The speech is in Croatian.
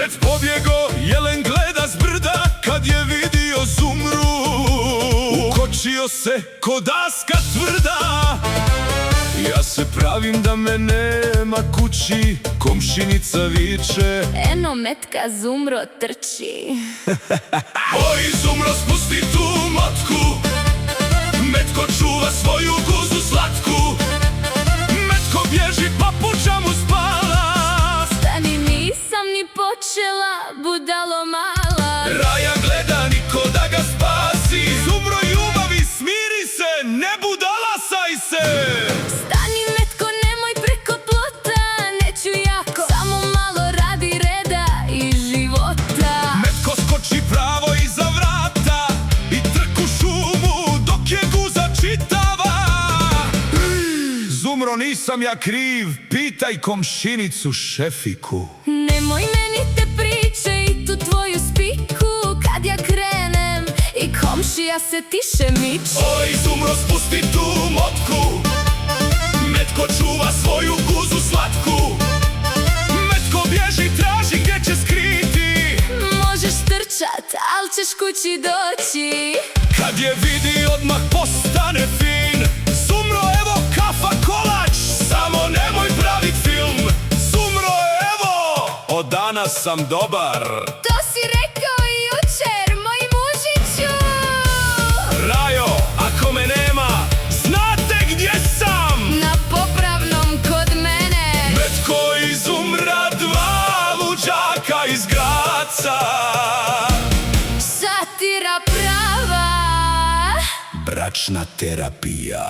Med pobjego jelen gleda s brda, kad je vidio Zumru ukočio se ko daska tvrda. Ja se pravim da me nema kući, komšinica viče: eno metka Zumro trči. Oj Zumro, spusti tu motku, metko čuva svoju guzu slatku. Metko bježi, papuča mu spala. Stani, nisam ni počela, budalo mala. Raja gleda, niko da ga spasi. Zumro, ljubavi, smiri se, ne budalasaj se. Stani metko, nemoj preko plota, neću jako, samo malo radi reda i života. Metko skoči pravo iza vrata i trku šumu dok je guza čitava. Zumro, nisam ja kriv, pitaj komšinicu šefiku. Nemoj meni te priče i tu tvoju spiku, kad ja krenem i komšija se tiše miče. Oj Zumro, spusti tu motku, metko čuva svoju guzu slatku. Metko bježi, traži gdje će skriti. Možeš trčat, al ćeš kući doći. Kad je vidi odmah postane fin. Zumro, evo kafa, kolač, samo nemoj pravit film. Zumro, evo, od danas sam dobar. To si rekao i jučer, moj mužiću. Rajo, ako me nema, znate gdje sam? Na popravnom kod mene. Metko i Zumra, dva luđaka iz Graca. Satira prava. Bračna terapija.